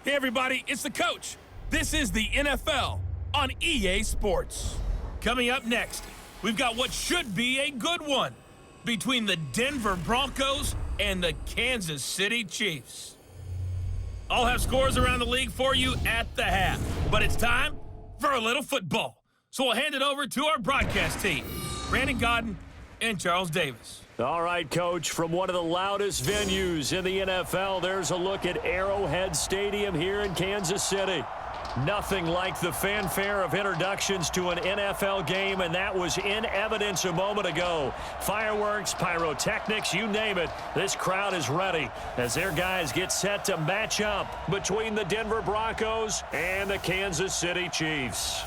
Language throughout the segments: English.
Hey everybody, it's the coach. This is the NFL on EA Sports. Coming up next, we've got what should be a good one between the Denver Broncos and the Kansas City Chiefs. I'll have scores around the league for you at the half, but it's time for a little football. So we'll hand it over to our broadcast team, Brandon Godden and Charles Davis. All right, Coach, from one of the loudest venues in the NFL, there's a look at Arrowhead Stadium here in Kansas City. Nothing like the fanfare of introductions to an NFL game, and that was in evidence a moment ago. Fireworks, pyrotechnics, you name it, this crowd is ready as their guys get set to match up between the Denver Broncos and the Kansas City Chiefs.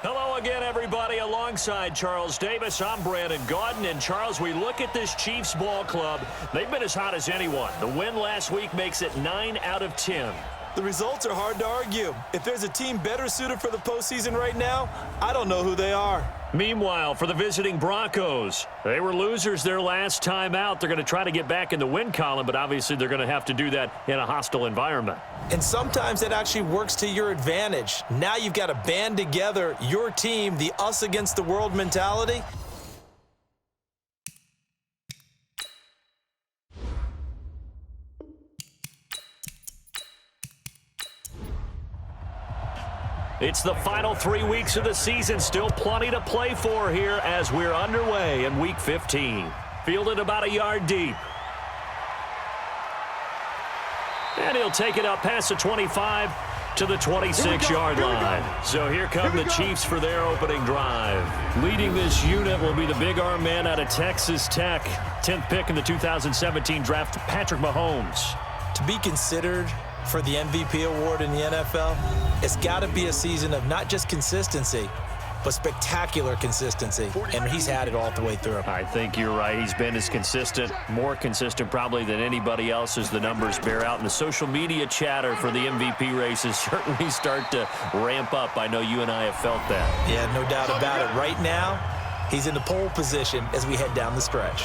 Hello again, everybody. Alongside Charles Davis, I'm Brandon Godden. And, Charles, we look at this Chiefs ball club. They've been as hot as anyone. The win last week makes it 9 out of 10. The results are hard to argue. If there's a team better suited for the postseason right now, I don't know who they are. Meanwhile, for the visiting Broncos, they were losers their last time out. They're going to try to get back in the win column, but obviously they're going to have to do that in a hostile environment. And sometimes it actually works to your advantage. Now you've got to band together your team, the us against the world mentality. It's the final 3 weeks of the season. Still plenty to play for here as we're underway in Week 15. Fielded about a yard deep. And he'll take it up past the 25 to the 26-yard line. So here come the Chiefs for their opening drive. Leading this unit will be the big arm man out of Texas Tech. 10th pick in the 2017 draft, Patrick Mahomes. To be considered for the MVP award in the NFL, it's got to be a season of not just consistency, but spectacular consistency, and he's had it all the way through. I think you're right. He's been as consistent, more consistent probably than anybody else as the numbers bear out. And the social media chatter for the MVP races certainly start to ramp up. I know you and I have felt that. Yeah, no doubt about it. Right now, he's in the pole position as we head down the stretch.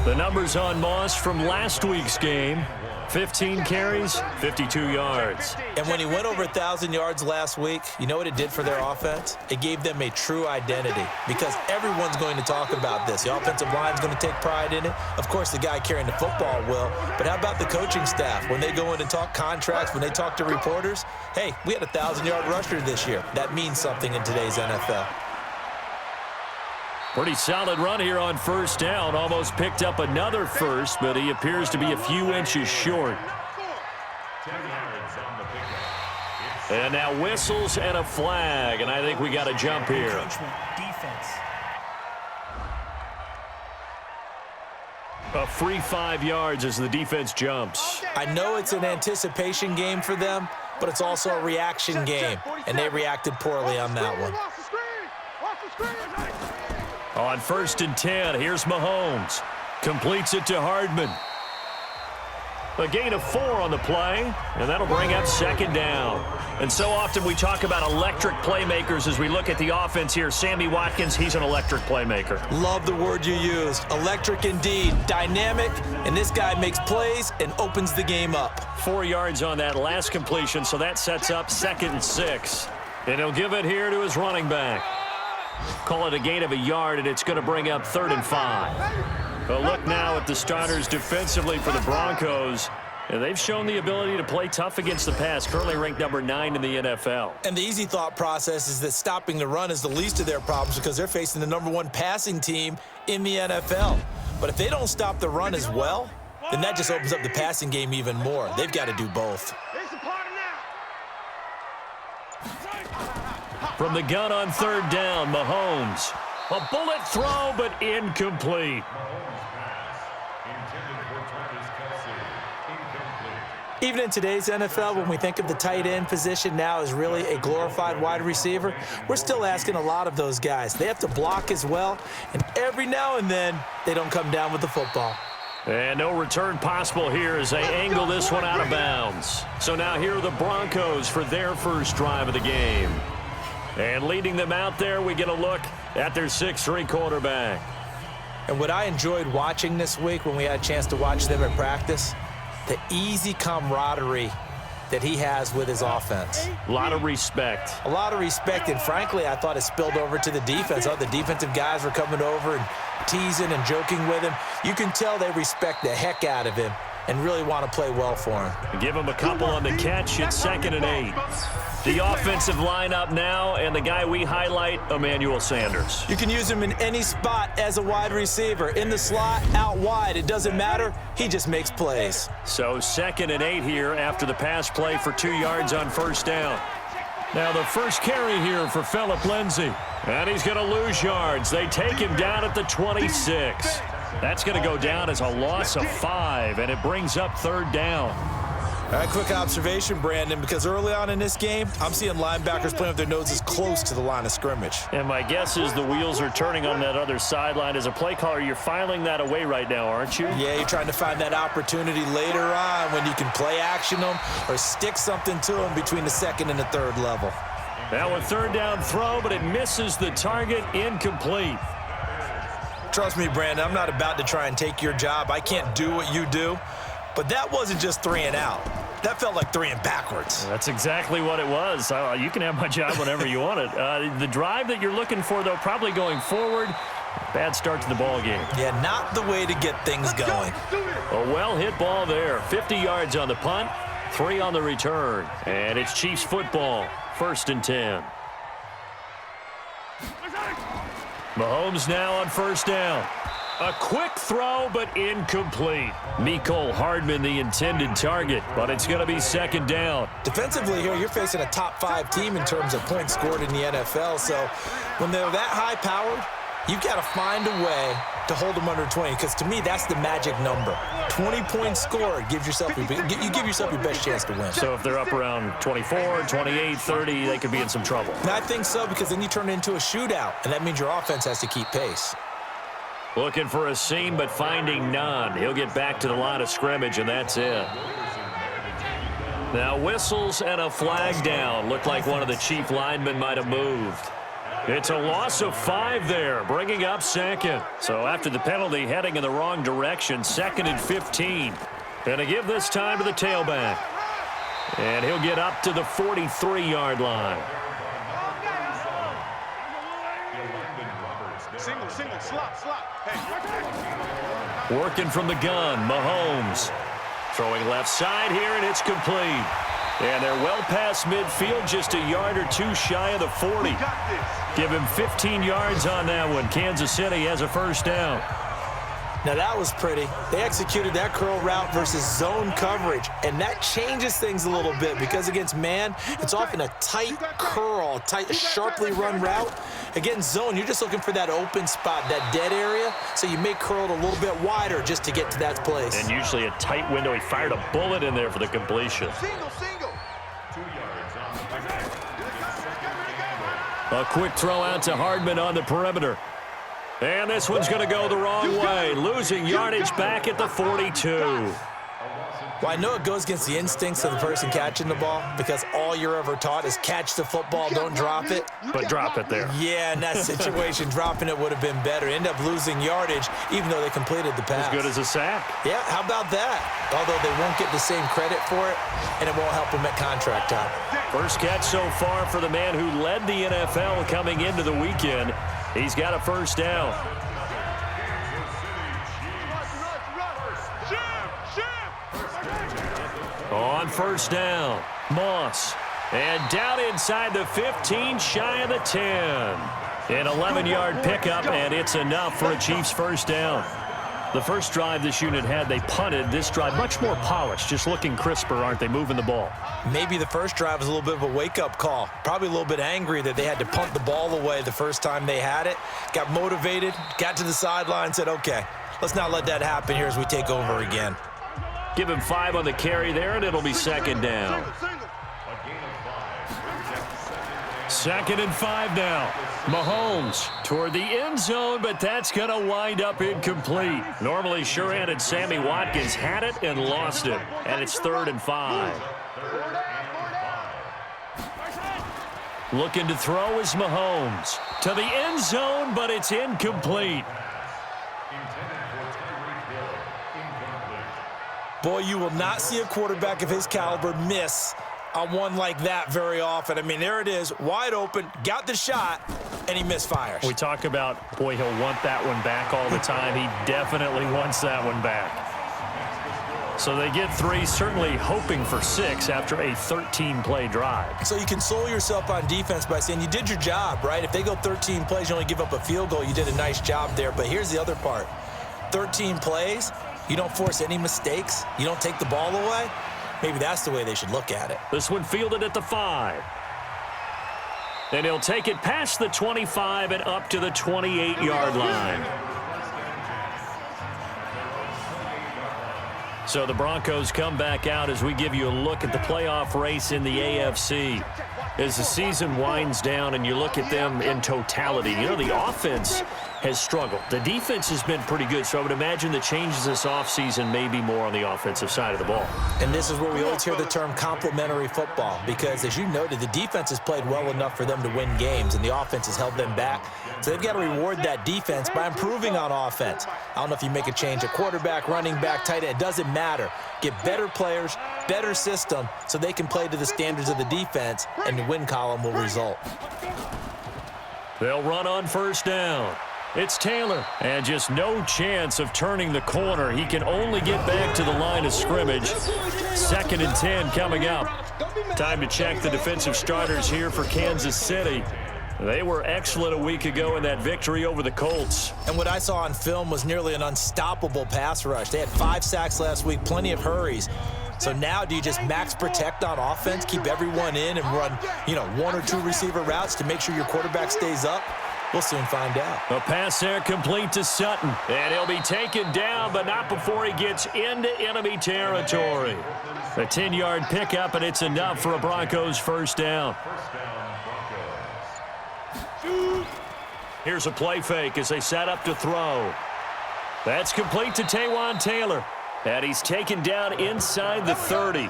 The numbers on Moss from last week's game. 15 carries, 52 yards. And when he went over 1,000 yards last week, you know what it did for their offense? It gave them a true identity because everyone's going to talk about this. The offensive line's going to take pride in it. Of course, the guy carrying the football will. But how about the coaching staff? When they go in and talk contracts, when they talk to reporters, hey, we had a 1,000-yard rusher this year. That means something in today's NFL. Pretty solid run here on first down. Almost picked up another first, but he appears to be a few inches short. And now whistles and a flag, and I think we got a jump here. A free 5 yards as the defense jumps. I know it's an anticipation game for them, but it's also a reaction game, and they reacted poorly on that one. On 1st and 10, here's Mahomes. Completes it to Hardman. A gain of 4 on the play, and that'll bring up 2nd down. And so often we talk about electric playmakers as we look at the offense here. Sammy Watkins, he's an electric playmaker. Love the word you used. Electric indeed. Dynamic, and this guy makes plays and opens the game up. 4 yards on that last completion, so that sets up 2nd and 6. And he'll give it here to his running back. Call it a gain of a yard, and it's going to bring up 3rd and 5. A look now at the starters defensively for the Broncos. And they've shown the ability to play tough against the pass, currently ranked number 9 in the NFL. And the easy thought process is that stopping the run is the least of their problems because they're facing the number 1 passing team in the NFL. But if they don't stop the run as well, then that just opens up the passing game even more. They've got to do both. From the gun on 3rd down, Mahomes. A bullet throw, but incomplete. Even in today's NFL, when we think of the tight end position now as really a glorified wide receiver, we're still asking a lot of those guys. They have to block as well, and every now and then, they don't come down with the football. And no return possible here as they angle this one out of bounds. So now here are the Broncos for their first drive of the game. And leading them out there, we get a look at their 6'3" quarterback. And what I enjoyed watching this week when we had a chance to watch them at practice, the easy camaraderie that he has with his offense. A lot of respect. A lot of respect, and frankly, I thought it spilled over to the defense. The defensive guys were coming over and teasing and joking with him. You can tell they respect the heck out of him and really want to play well for him. Give him a couple on the catch. It's 2nd and 8. The offensive lineup now, and the guy we highlight, Emmanuel Sanders. You can use him in any spot as a wide receiver. In the slot, out wide, it doesn't matter. He just makes plays. So 2nd and 8 here after the pass play for 2 yards on 1st down. Now the first carry here for Phillip Lindsay. And he's going to lose yards. They take him down at the 26. That's going to go down as a loss of 5, and it brings up 3rd down. All right, quick observation, Brandon, because early on in this game, I'm seeing linebackers playing with their noses close to the line of scrimmage. And my guess is the wheels are turning on that other sideline. As a play caller, you're filing that away right now, aren't you? Yeah, you're trying to find that opportunity later on when you can play action them or stick something to them between the 2nd and the 3rd level. Now a 3rd down throw, but it misses the target, incomplete. Trust me, Brandon, I'm not about to try and take your job. I can't do what you do. But that wasn't just 3 and out. That felt like 3 and backwards. That's exactly what it was. You can have my job whenever you want it. The drive that you're looking for, though, probably going forward. Bad start to the ball game. Yeah, not the way to get things going. A well-hit ball there. 50 yards on the punt, 3 on the return. And it's Chiefs football, 1st and 10. Mahomes now on 1st down. A quick throw, but incomplete. Mecole Hardman, the intended target, but it's going to be 2nd down. Defensively here, you're facing a top 5 team in terms of points scored in the NFL. So when they're that high-powered, you've got to find a way to hold them under 20, because to me, that's the magic number. 20 points scored, you give yourself your best chance to win. So if they're up around 24, 28, 30, they could be in some trouble. And I think so, because then you turn it into a shootout, and that means your offense has to keep pace. Looking for a seam, but finding none. He'll get back to the line of scrimmage, and that's it. Now whistles and a flag down. Looked like one of the Chief linemen might have moved. It's a loss of 5 there, bringing up 2nd. So after the penalty, heading in the wrong direction, 2nd and 15. Gonna give this time to the tailback. And he'll get up to the 43-yard line. Single, slot. Hey. Working from the gun, Mahomes. Throwing left side here, and it's complete. And they're well past midfield, just a yard or 2 shy of the 40. Give him 15 yards on that one. Kansas City has a 1st down. Now that was pretty. They executed that curl route versus zone coverage, and that changes things a little bit because against man, it's often a tight curl, sharply run route. Against zone, you're just looking for that open spot, that dead area, so you may curl it a little bit wider just to get to that place. And usually a tight window. He fired a bullet in there for the completion. Single. 2 yards on the A quick throw out to Hardman on the perimeter. And this one's going to go the wrong way, losing yardage back at the 42. Well, I know it goes against the instincts of the person catching the ball because all you're ever taught is catch the football, don't drop it. But drop it there. Yeah, in that situation, dropping it would have been better. End up losing yardage even though they completed the pass. As good as a sack. Yeah, how about that? Although they won't get the same credit for it, and it won't help them at contract time. First catch so far for the man who led the NFL coming into the weekend. He's got a 1st down. On 1st down, Moss. And down inside the 15, shy of the 10. An 11-yard pickup, and it's enough for a Chiefs 1st down. The first drive this unit had, they punted. This drive, much more polished, just looking crisper, aren't they, moving the ball? Maybe the first drive was a little bit of a wake-up call. Probably a little bit angry that they had to punt the ball away the first time they had it. Got motivated, got to the sideline, said, okay, let's not let that happen here as we take over again. Give him 5 on the carry there, and it'll be 2nd down. 2nd and 5 now. Mahomes toward the end zone, but that's going to wind up incomplete. Normally sure-handed Sammy Watkins had it and lost it, and it's 3rd and 5. Looking to throw is Mahomes. To the end zone, but it's incomplete. Boy, you will not see a quarterback of his caliber miss on one like that very often. I mean, there it is, wide open, got the shot, and he misfires. We talk about, boy, he'll want that one back all the time. He definitely wants that one back. So they get 3, certainly hoping for 6 after a 13-play drive. So you console yourself on defense by saying you did your job, right? If they go 13 plays, you only give up a field goal, you did a nice job there. But here's the other part. 13 plays, you don't force any mistakes, you don't take the ball away. Maybe that's the way they should look at it. This one fielded at the 5. And he'll take it past the 25 and up to the 28-yard line. So the Broncos come back out as we give you a look at the playoff race in the AFC. As the season winds down and you look at them in totality, you know, the offense has struggled. The defense has been pretty good, so I would imagine the changes this offseason may be more on the offensive side of the ball. And this is where we always hear the term complementary football, because as you noted, the defense has played well enough for them to win games, and the offense has held them back. So they've got to reward that defense by improving on offense. I don't know if you make a change at quarterback, running back, tight end, it doesn't matter. Get better players, better system, so they can play to the standards of the defense, and the win column will result. They'll run on first down. It's Taylor, and just no chance of turning the corner. He can only get back to the line of scrimmage. 2nd and 10 coming up. Time to check the defensive starters here for Kansas City. They were excellent a week ago in that victory over the Colts. And what I saw on film was nearly an unstoppable pass rush. They had 5 sacks last week, plenty of hurries. So now do you just max protect on offense, keep everyone in and run, 1 or 2 receiver routes to make sure your quarterback stays up? We'll soon find out. A pass there complete to Sutton. And he'll be taken down, but not before he gets into enemy territory. A 10-yard pickup, and it's enough for a Broncos first down. Here's a play fake as they set up to throw. That's complete to Taywan Taylor. And he's taken down inside the 30.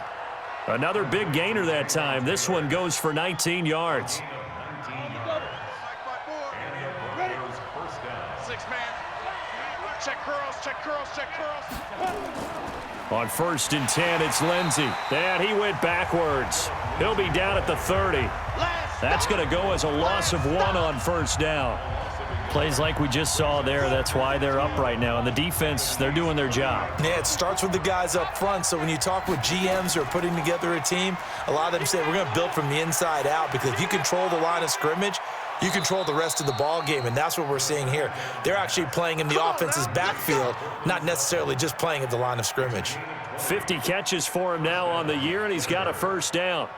Another big gainer that time. This one goes for 19 yards. Check curls. On 1st and 10, it's Lindsey. And he went backwards. He'll be down at the 30. That's going to go as a loss of 1 on first down. Plays like we just saw there, that's why they're up right now. And the defense, they're doing their job. Yeah, it starts with the guys up front. So when you talk with GMs who are putting together a team, a lot of them say we're going to build from the inside out, because if you control the line of scrimmage, you control the rest of the ball game, and that's what we're seeing here. They're actually playing in the offense's backfield, not necessarily just playing at the line of scrimmage. 50 catches for him now on the year, and he's got a first down.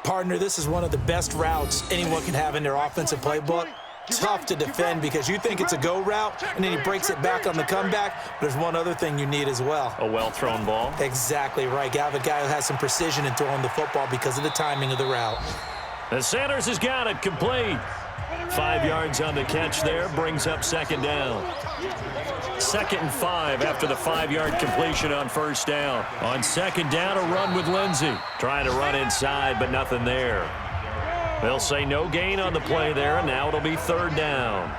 Partner, this is one of the best routes anyone can have in their offensive playbook. Tough to defend because you think it's a go route, and then he breaks it back on the comeback. But there's one other thing you need as well. A well-thrown ball. Exactly right. You have a guy who has some precision in throwing the football because of the timing of the route. And Sanders has got it complete. 5 yards on the catch there, brings up 2nd down. 2nd and 5 after the 5-yard completion on first down. On 2nd down, a run with Lindsey. Trying to run inside, but nothing there. They'll say no gain on the play there, and now it'll be 3rd down.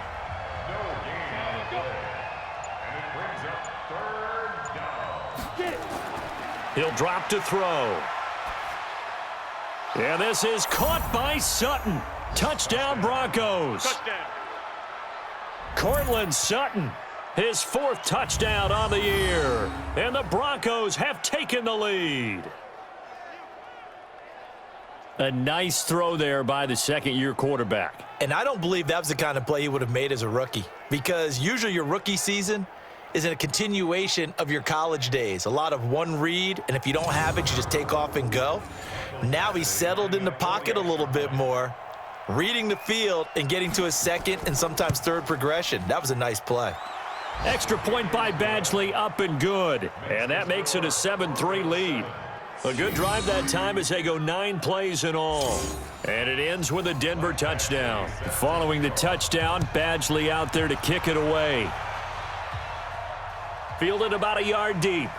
He'll drop to throw. And this is caught by Sutton. Touchdown, Broncos. Touchdown. Cortland Sutton, his 4th touchdown on the year. And the Broncos have taken the lead. A nice throw there by the 2nd-year quarterback. And I don't believe that was the kind of play he would have made as a rookie, because usually your rookie season is a continuation of your college days. A lot of one read, and if you don't have it, you just take off and go. Now he's settled in the pocket a little bit more, reading the field and getting to his 2nd and sometimes 3rd progression. That was a nice play. Extra point by Badgley, up and good. And that makes it a 7-3 lead. A good drive that time as they go 9 plays in all. And it ends with a Denver touchdown. Following the touchdown, Badgley out there to kick it away. Fielded about a yard deep.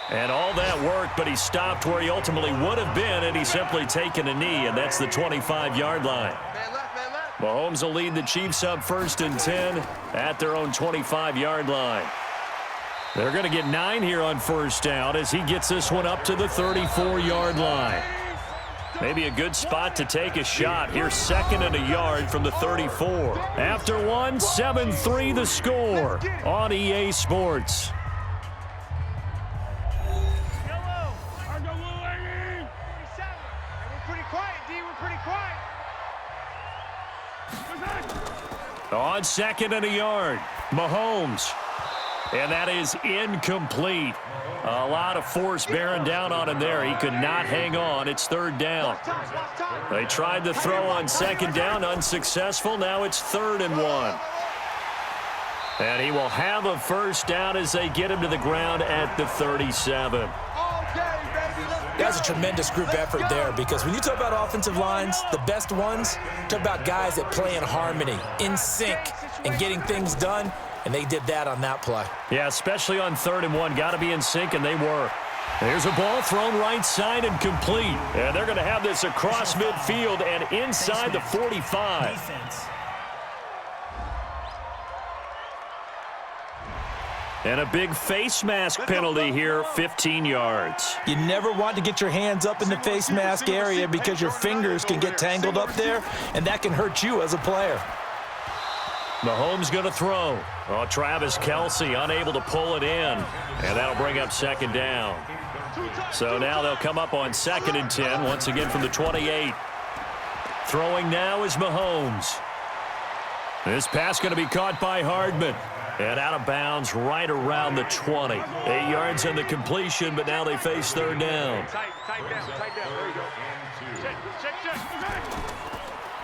And all that work, but he stopped where he ultimately would have been, and he's simply taken a knee, and that's the 25-yard line. Mahomes will lead the Chiefs up 1st and 10 at their own 25-yard line. They're going to get 9 here on first down as he gets this one up to the 34-yard line. Maybe a good spot to take a shot. Here's 2nd and a yard from the 34. After one, 7-3 the score on EA Sports. On 2nd and a yard, Mahomes. And that is incomplete. A lot of force bearing down on him there. He could not hang on. It's 3rd down. They tried to throw on 2nd down, unsuccessful. Now it's 3rd and 1. And he will have a first down as they get him to the ground at the 37. That's a tremendous group effort there, because when you talk about offensive lines, the best ones, talk about guys that play in harmony, in sync, and getting things done, and they did that on that play. Yeah, especially on 3rd and 1. Got to be in sync, and they were. There's a ball thrown right side and complete. And they're going to have this across midfield and inside the 45. And a big face mask penalty here, 15 yards. You never want to get your hands up in the face mask area because your fingers can get tangled up there, and that can hurt you as a player. Mahomes going to throw. Oh, Travis Kelce unable to pull it in, and that'll bring up 2nd down. So now they'll come up on 2nd and 10, once again from the 28. Throwing now is Mahomes. This pass going to be caught by Hardman. And out of bounds right around the 20. 8 yards on the completion, but now they face 3rd down.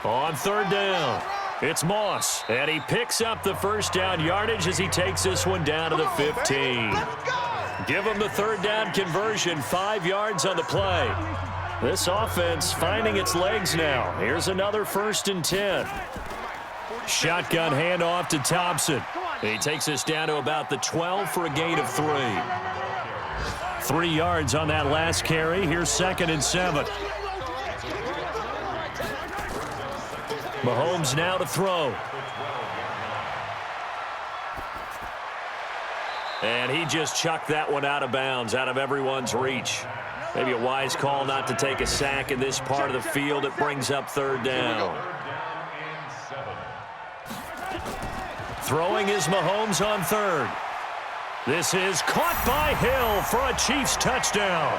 On 3rd down, it's Moss. And he picks up the first down yardage as he takes this one down to the 15. Give him the 3rd down conversion, 5 yards on the play. This offense finding its legs now. Here's another 1st and 10. Shotgun handoff to Thompson. He takes us down to about the 12 for a gain of 3. 3 yards on that last carry. Here's 2nd and 7. Mahomes now to throw. And he just chucked that one out of bounds, out of everyone's reach. Maybe a wise call not to take a sack in this part of the field. It brings up 3rd down. Throwing is Mahomes on 3rd. This is caught by Hill for a Chiefs touchdown.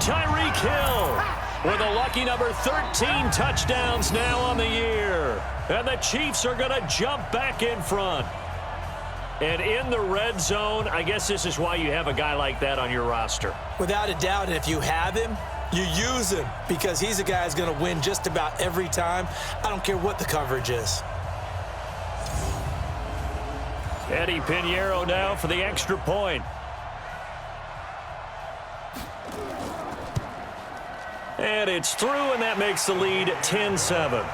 Tyreek Hill with a lucky number 13 touchdowns now on the year. And the Chiefs are going to jump back in front. And in the red zone, I guess this is why you have a guy like that on your roster. Without a doubt, and if you have him, you use him, because he's a guy who's going to win just about every time. I don't care what the coverage is. Eddie Pinheiro now for the extra point. And it's through, and that makes the lead 10-7.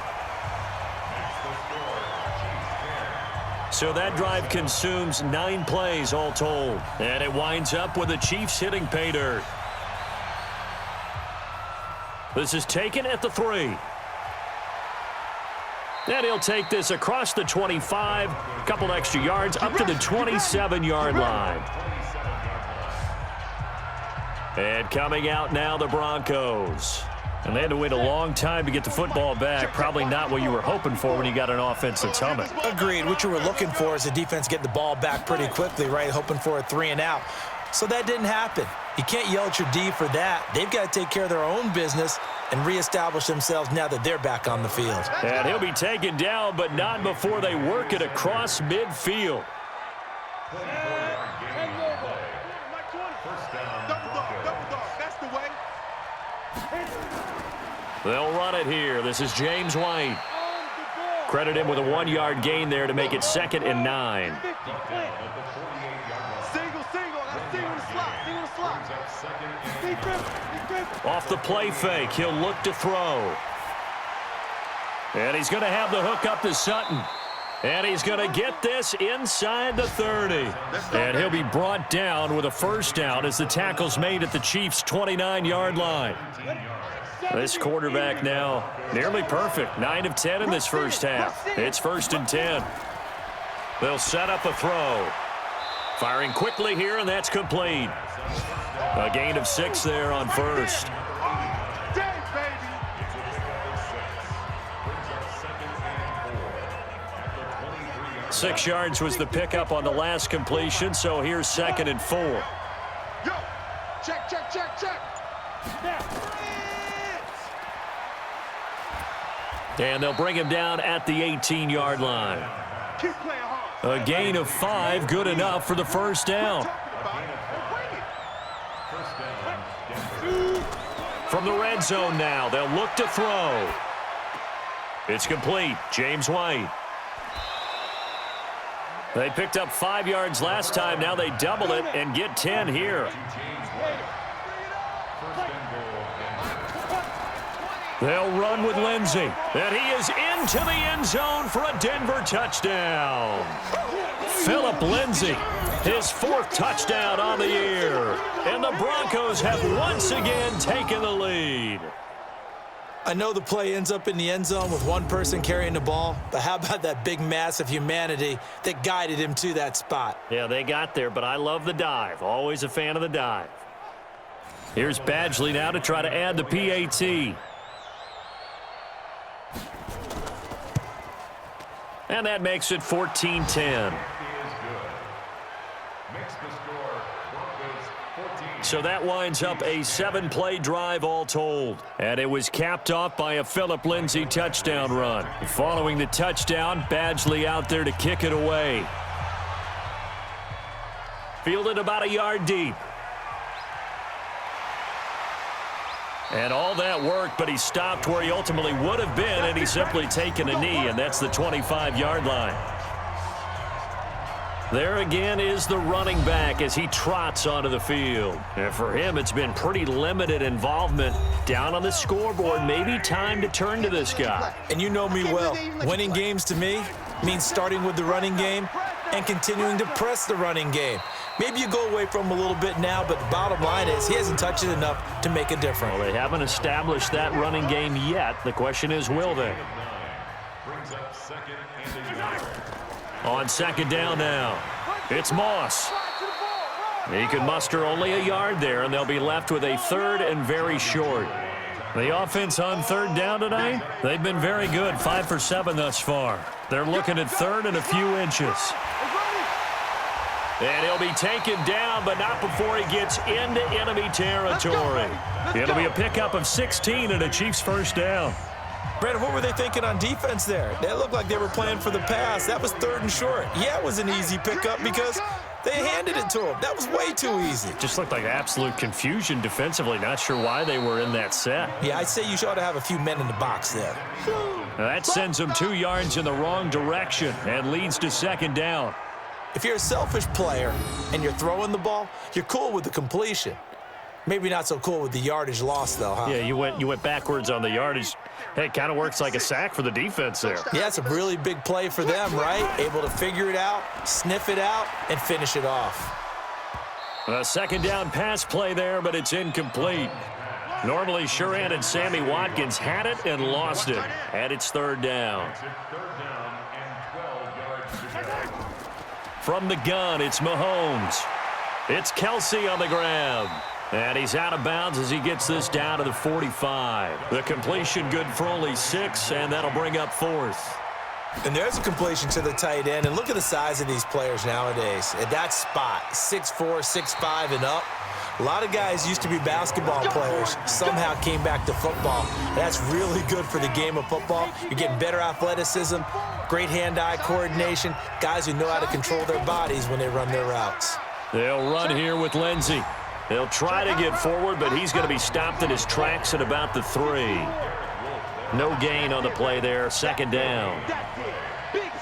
So that drive consumes 9 plays all told. And it winds up with the Chiefs hitting pay dirt. This is taken at the 3. And he'll take this across the 25, a couple extra yards, up to the 27-yard line. And coming out now, the Broncos. And they had to wait a long time to get the football back. Probably not what you were hoping for when you got an offense that's humming. Agreed. What you were looking for is the defense getting the ball back pretty quickly, right? Hoping for a 3 and out. So that didn't happen. You can't yell at your D for that. They've got to take care of their own business and reestablish themselves now that they're back on the field. And he'll be taken down, but not before they work it across midfield. They'll run it here. This is James White. Credit him with a 1-yard gain there to make it 2nd and 9. Off the play fake, he'll look to throw. And he's going to have the hook up to Sutton. And he's going to get this inside the 30. And he'll be brought down with a first down as the tackle's made at the Chiefs' 29-yard line. This quarterback now nearly perfect. 9 of 10 in this first half. It's 1st and 10. They'll set up a throw. Firing quickly here, and that's complete. A gain of 6 there on first. 6 yards was the pickup on the last completion, so here's 2nd and 4. Yo, check. And they'll bring him down at the 18-yard line. Keep playing hard. A gain of 5, good enough for the first down. From the red zone now, they'll look to throw. It's complete. James White. They picked up 5 yards last time. Now they double it and get 10 here. They'll run with Lindsey. And he is into the end zone for a Denver touchdown. Phillip Lindsay, his 4th touchdown on the year. And the Broncos have once again taken the lead. I know the play ends up in the end zone with one person carrying the ball, but how about that big mass of humanity that guided him to that spot? Yeah, they got there, but I love the dive. Always a fan of the dive. Here's Badgley now to try to add the PAT. And that makes it 14-10. So that winds up a 7-play drive all told. And it was capped off by a Phillip Lindsay touchdown run. Following the touchdown, Badgley out there to kick it away. Fielded about a yard deep. And all that work, but he stopped where he ultimately would have been, and he's simply taken a knee, and that's the 25-yard line. There again is the running back as he trots onto the field. And for him, it's been pretty limited involvement. Down on the scoreboard, maybe time to turn to this guy. And you know me well. Winning games to me means starting with the running game and continuing to press the running game. Maybe you go away from him a little bit now, but the bottom line is he hasn't touched it enough to make a difference. Well, they haven't established that running game yet. The question is, will they? On 2nd down now, it's Moss. He can muster only a yard there, and they'll be left with a 3rd and very short. The offense on 3rd down tonight, they've been very good, 5 for 7 thus far. They're looking at 3rd and a few inches. And he'll be taken down, but not before he gets into enemy territory. It'll be a pickup of 16 and a Chiefs first down. Brandon, what were they thinking on defense there? They looked like they were playing for the pass. That was 3rd and short. Yeah, it was an easy pickup because they handed it to him. That was way too easy. Just looked like absolute confusion defensively. Not sure why they were in that set. Yeah, I'd say you ought to have a few men in the box there. Now that sends them 2 yards in the wrong direction and leads to 2nd down. If you're a selfish player and you're throwing the ball, you're cool with the completion. Maybe not so cool with the yardage loss, though, huh? Yeah, you went backwards on the yardage. Hey, it kind of works like a sack for the defense there. Yeah, it's a really big play for them, right? Able to figure it out, sniff it out, and finish it off. A 2nd down pass play there, but it's incomplete. Normally, sure-handed Sammy Watkins had it and lost it. And it's 3rd down. From the gun, it's Mahomes. It's Kelsey on the grab. And he's out of bounds as he gets this down to the 45. The completion good for only 6, and that'll bring up 4th. And there's a completion to the tight end. And look at the size of these players nowadays. At that spot, 6'4", 6'5", and up. A lot of guys used to be basketball players, somehow came back to football. That's really good for the game of football. You're getting better athleticism, great hand-eye coordination, guys who know how to control their bodies when they run their routes. They'll run here with Lindsey. They'll try to get forward, but he's going to be stopped in his tracks at about the 3. No gain on the play there, 2nd down.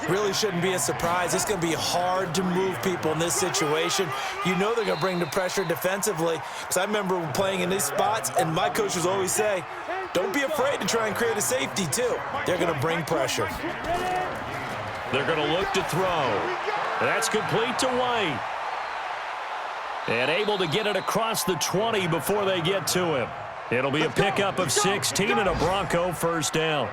Really shouldn't be a surprise. It's going to be hard to move people in this situation. You know they're going to bring the pressure defensively. Because I remember playing in these spots, and my coaches always say, don't be afraid to try and create a safety, too. They're going to bring pressure. They're going to look to throw. That's complete to White. And able to get it across the 20 before they get to him. It'll be a pickup of 16 and a Bronco first down.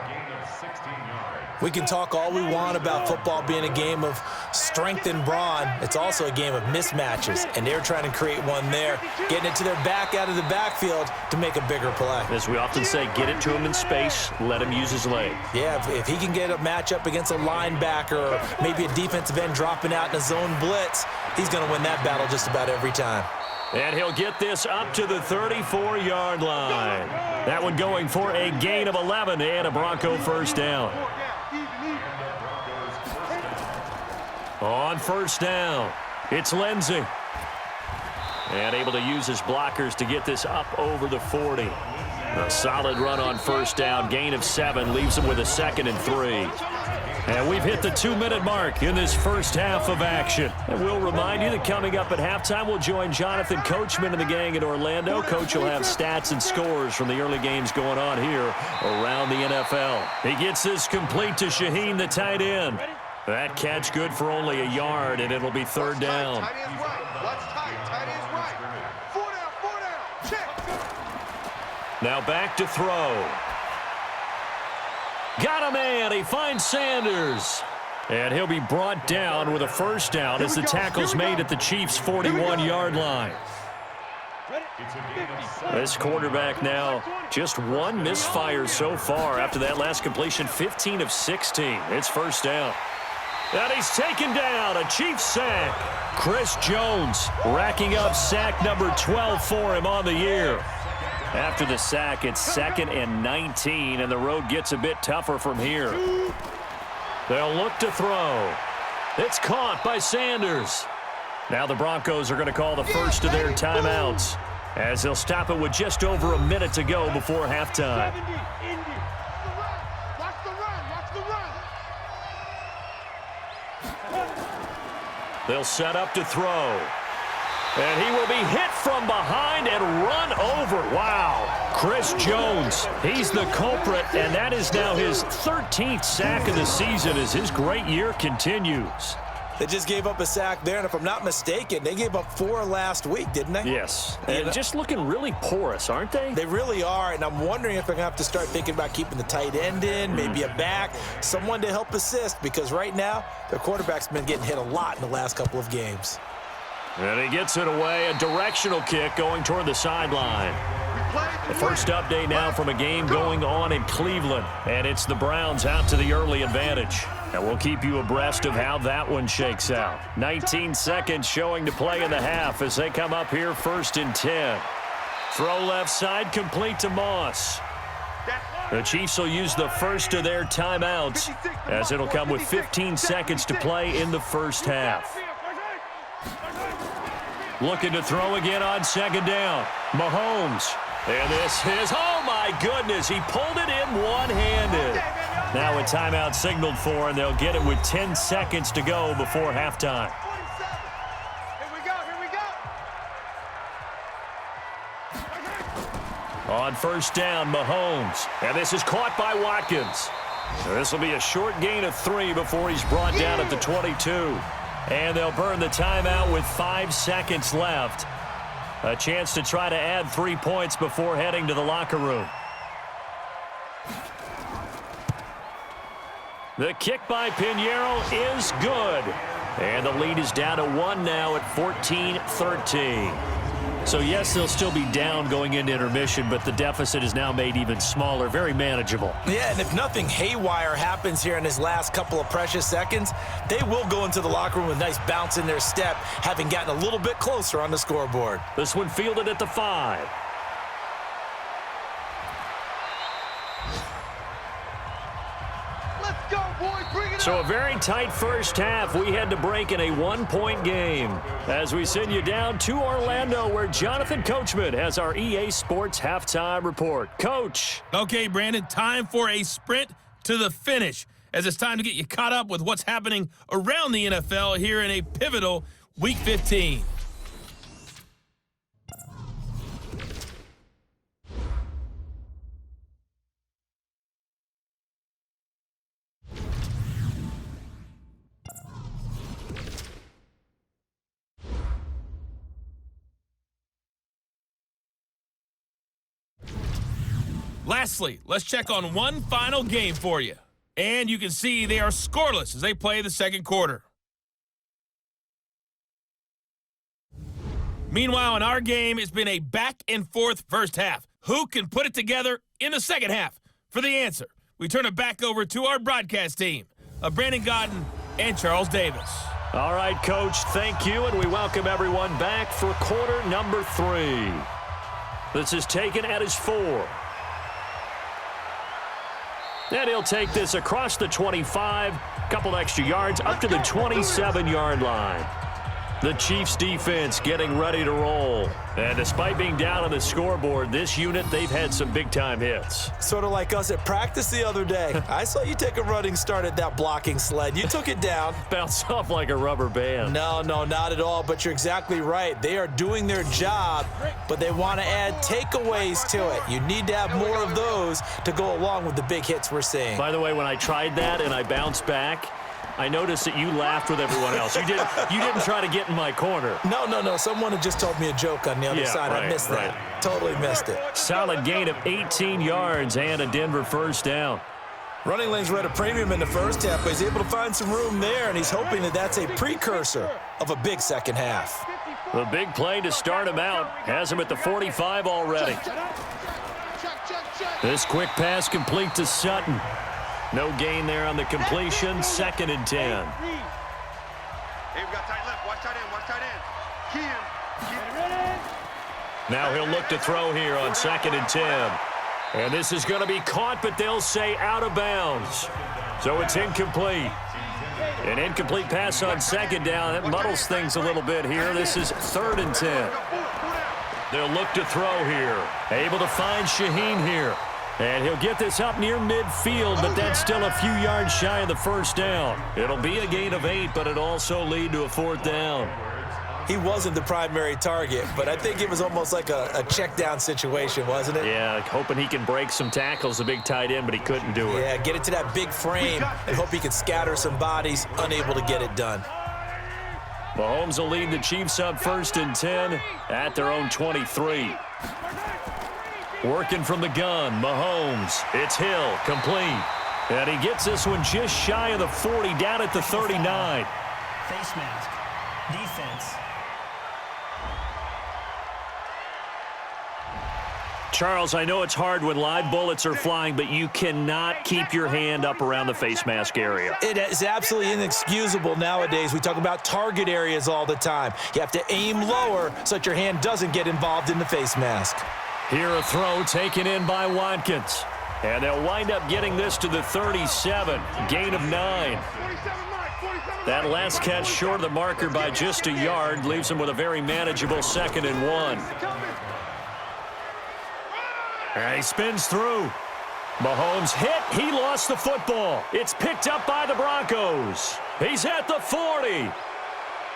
We can talk all we want about football being a game of strength and brawn. It's also a game of mismatches, and they're trying to create one there, getting it to their back out of the backfield to make a bigger play. As we often say, get it to him in space, let him use his leg. Yeah, if he can get a matchup against a linebacker or maybe a defensive end dropping out in a zone blitz, he's going to win that battle just about every time. And he'll get this up to the 34-yard line. That one going for a gain of 11 and a Bronco first down. On first down, it's Lindsey. And able to use his blockers to get this up over the 40. A solid run on first down, gain of 7, leaves him with a 2nd and 3. And we've hit the 2-minute mark in this first half of action. And we'll remind you that coming up at halftime, we'll join Jonathan Coachman and the gang in Orlando. Coach will have stats and scores from the early games going on here around the NFL. He gets this complete to Shaheen, the tight end. That catch good for only a yard, and it'll be third down. Tight end's right. What's tight? Tight end's right. 4 down. Check. Now back to throw. Got a man. He finds Sanders. And he'll be brought down with a first down as the tackle's made at the Chiefs' 41-yard line. This quarterback now just one misfire so far after that last completion, 15 of 16. It's first down. And he's taken down, a Chiefs sack. Chris Jones racking up sack number 12 for him on the year. After the sack, it's 2nd and 19, and the road gets a bit tougher from here. They'll look to throw. It's caught by Sanders. Now the Broncos are going to call the first of their timeouts, as they'll stop it with just over a minute to go before halftime. They'll set up to throw. And he will be hit from behind and run over. Wow. Chris Jones, he's the culprit, and that is now his 13th sack of the season as his great year continues. They just gave up a sack there, and if I'm not mistaken, they gave up 4 last week, didn't they? Yes, and just looking really porous, aren't they? They really are, and I'm wondering if they're going to have to start thinking about keeping the tight end in, maybe a back, someone to help assist, because right now, their quarterback's been getting hit a lot in the last couple of games. And he gets it away, a directional kick going toward the sideline. The first update now from a game going on in Cleveland, and it's the Browns out to the early advantage. And we'll keep you abreast of how that one shakes out. 19 seconds showing to play in the half as they come up here 1st and 10. Throw left side, complete to Moss. The Chiefs will use the first of their timeouts as it'll come with 15 seconds to play in the first half. Looking to throw again on 2nd down. Mahomes. And this is, oh my goodness, he pulled it in one-handed. Now a timeout signaled for, and they'll get it with 10 seconds to go before halftime. Here we go. On first down, Mahomes. And this is caught by Watkins. This will be a short gain of 3 before he's brought down at the 22. And they'll burn the timeout with 5 seconds left. A chance to try to add 3 points before heading to the locker room. The kick by Pinheiro is good. And the lead is down to 1 now at 14-13. So, yes, they'll still be down going into intermission, but the deficit is now made even smaller, very manageable. Yeah, and if nothing haywire happens here in his last couple of precious seconds, they will go into the locker room with a nice bounce in their step, having gotten a little bit closer on the scoreboard. This one fielded at the 5. Let's go, boys. Bring it So up. a very tight first half. We had to break in a 1-point game as we send you down to Orlando, where Jonathan Coachman has our EA Sports halftime report. Coach. Okay, Brandon, time for a sprint to the finish, as it's time to get you caught up with what's happening around the NFL here in a pivotal Week 15. Lastly, let's check on one final game for you. And you can see they are scoreless as they play the second quarter. Meanwhile, in our game, it's been a back-and-forth first half. Who can put it together in the second half? For the answer, we turn it back over to our broadcast team of Brandon Godden and Charles Davis. All right, Coach, thank you, and we welcome everyone back for quarter number 3. This is taken at his 4. And he'll take this across the 25, couple extra yards, up to the 27-yard line. The Chiefs defense getting ready to roll. And despite being down on the scoreboard, this unit, they've had some big-time hits. Sort of like us at practice the other day. I saw you take a running start at that blocking sled. You took it down. Bounced off like a rubber band. No, not at all, but you're exactly right. They are doing their job, but they want to add takeaways to it. You need to have more of those to go along with the big hits we're seeing. By the way, when I tried that and I bounced back, I noticed that you laughed with everyone else. You didn't try to get in my corner. No. Someone had just told me a joke on the other side. Right, I missed that. Totally missed it. Solid gain of 18 yards and a Denver first down. Running lanes were at a premium in the first half, but he's able to find some room there, and he's hoping that that's a precursor of a big second half. The big play to start him out has him at the 45 already. This quick pass complete to Sutton. No gain there on the completion. 2nd and 10. Hey, we got tight left. Watch tight end. Now he'll look to throw here on 2nd and 10. And this is going to be caught, but they'll say out of bounds. So it's incomplete. An incomplete pass on 2nd down. That muddles things a little bit here. This is 3rd and 10. They'll look to throw here. Able to find Shaheen here. And he'll get this up near midfield, but that's still a few yards shy of the first down. It'll be a gain of 8, but it'll also lead to a 4th down. He wasn't the primary target, but I think it was almost like a check down situation, wasn't it? Yeah, hoping he can break some tackles, a big tight end, but he couldn't do it. Yeah, get it to that big frame and hope he can scatter some bodies, unable to get it done. Mahomes will lead the Chiefs up 1st and 10 at their own 23. Working from the gun, Mahomes. It's Hill, complete. And he gets this one just shy of the 40, down at the 39. Face mask. Defense. Charles, I know it's hard when live bullets are flying, but you cannot keep your hand up around the face mask area. It is absolutely inexcusable nowadays. We talk about target areas all the time. You have to aim lower so that your hand doesn't get involved in the face mask. Here a throw taken in by Watkins. And they'll wind up getting this to the 37. Gain of 9. That last catch short of the marker by just a yard leaves him with a very manageable 2nd and 1. And he spins through. Mahomes hit. He lost the football. It's picked up by the Broncos. He's at the 40.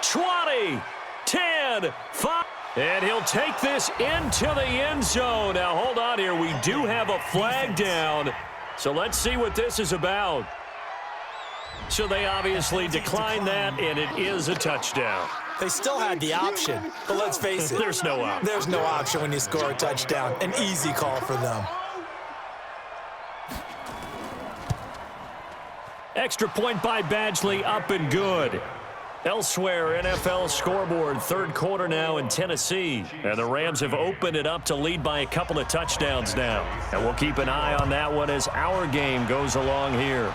20. 10. 5. And he'll take this into the end zone. Now, hold on here. We do have a flag down. So let's see what this is about. So they obviously declined that, and it is a touchdown. They still had the option, but let's face it. There's no option. There's no option when you score a touchdown. An easy call for them. Extra point by Badgley, up and good. Elsewhere, NFL scoreboard, 3rd quarter now in Tennessee. And the Rams have opened it up to lead by a couple of touchdowns now. And we'll keep an eye on that one as our game goes along here.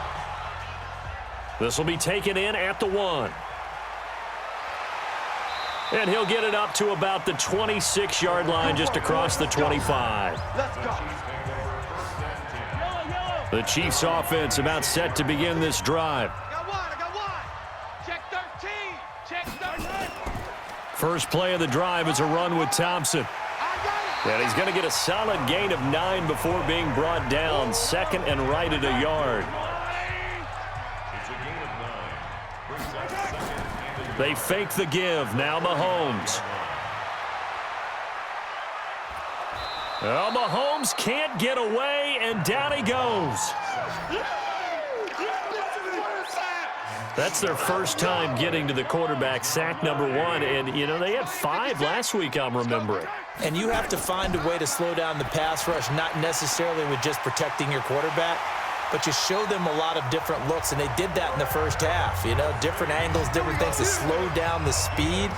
This will be taken in at the 1. And he'll get it up to about the 26-yard line just across the 25. Let's go. The Chiefs offense about set to begin this drive. I got one. Check 13. Check 13. First play of the drive is a run with Thompson. And he's going to get a solid gain of 9 before being brought down. 2nd and right at a yard. They fake the give. Now Mahomes. Well, Mahomes can't get away, and down he goes. That's their first time getting to the quarterback, sack number 1. And, you know, they had 5 last week, I'm remembering. And you have to find a way to slow down the pass rush, not necessarily with just protecting your quarterback. but you show them a lot of different looks, and they did that in the first half. You know, different angles, different things to slow down the speed.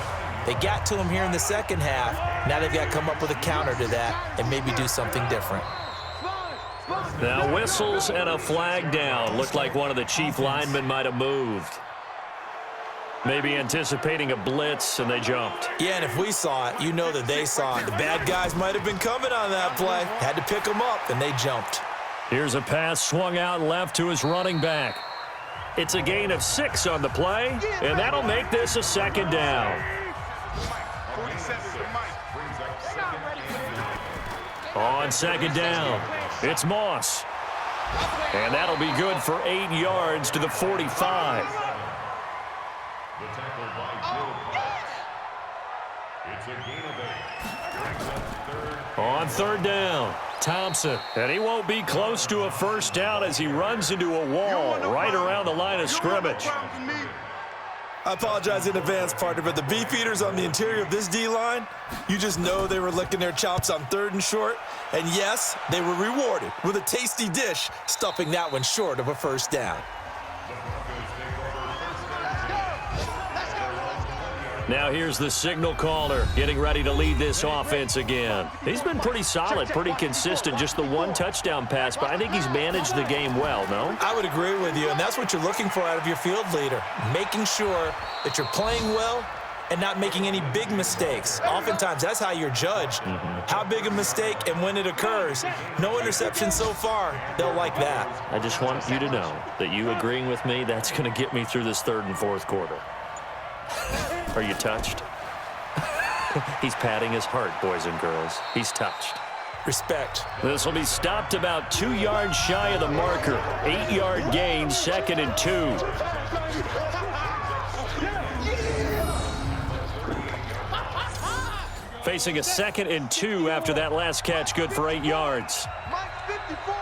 They got to him here in the second half. Now they've got to come up with a counter to that and maybe do something different. Now whistles and a flag down. Looked like one of the chief linemen might have moved. Maybe anticipating a blitz, and they jumped. Yeah, and if we saw it, you know that they saw it. The bad guys might have been coming on that play. Had to pick them up, and they jumped. Here's a pass swung out left to his running back. It's a gain of 6 on the play, and that'll make this a second down. On second down, it's Moss. And that'll be good for 8 yards to the 45. On third down, Thompson. And he won't be close to a first down as he runs into a wall right around the line of scrimmage. I apologize in advance, partner, but the beef eaters on the interior of this D-line, you just know they were licking their chops on 3rd and short. And yes, they were rewarded with a tasty dish, stuffing that one short of a first down. Now here's the signal caller getting ready to lead this offense again. He's been pretty solid, pretty consistent, just the 1 touchdown pass, but I think he's managed the game well, no? I would agree with you, and that's what you're looking for out of your field leader, making sure that you're playing well and not making any big mistakes. Oftentimes, that's how you're judged. How big a mistake and when it occurs. No interception so far. They'll like that. I just want you to know that you agreeing with me, that's going to get me through this 3rd and 4th quarter. Are you touched? He's patting his heart, boys and girls. He's touched. Respect. This will be stopped about 2 yards shy of the marker. 8-yard gain, 2nd and 2. Facing a 2nd and 2 after that last catch, good for 8 yards. Mike 54.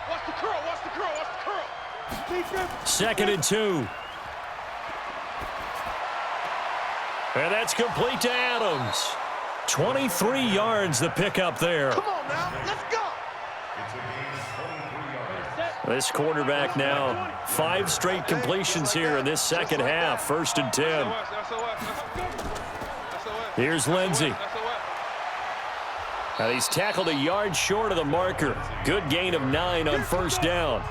Watch the curl, watch the curl, watch the curl. 2nd and 2. And that's complete to Adams. 23 yards the pickup there. Come on now, let's go. This quarterback now 5 straight completions here in this second half. 1st and 10. Here's Lindsey. And he's tackled a yard short of the marker. Good gain of 9 on 1st down.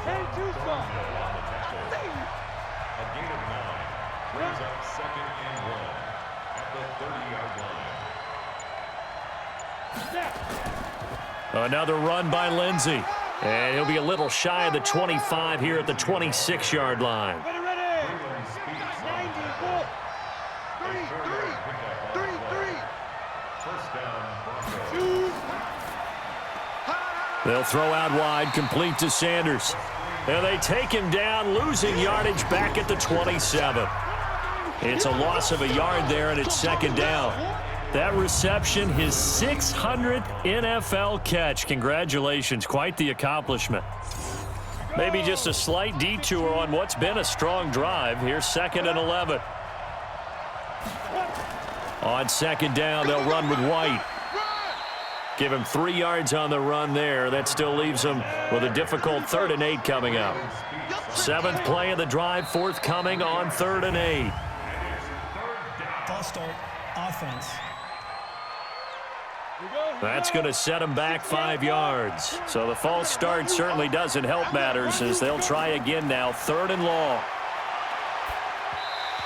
Another run by Lindsey. And he'll be a little shy of the 25 here at the 26-yard line. They'll throw out wide, complete to Sanders. And they take him down, losing yardage back at the 27. It's a loss of a yard there, and it's 2nd down. That reception, his 600th NFL catch. Congratulations, quite the accomplishment. Maybe just a slight detour on what's been a strong drive. Here's 2nd and 11. On 2nd down, they'll run with White. Give him 3 yards on the run there. That still leaves him with a difficult 3rd and 8 coming up. 7th play of the drive, forthcoming on 3rd and 8. False start, offense. That's going to set him back 5 yards. So the false start certainly doesn't help matters as they'll try again now. 3rd and long.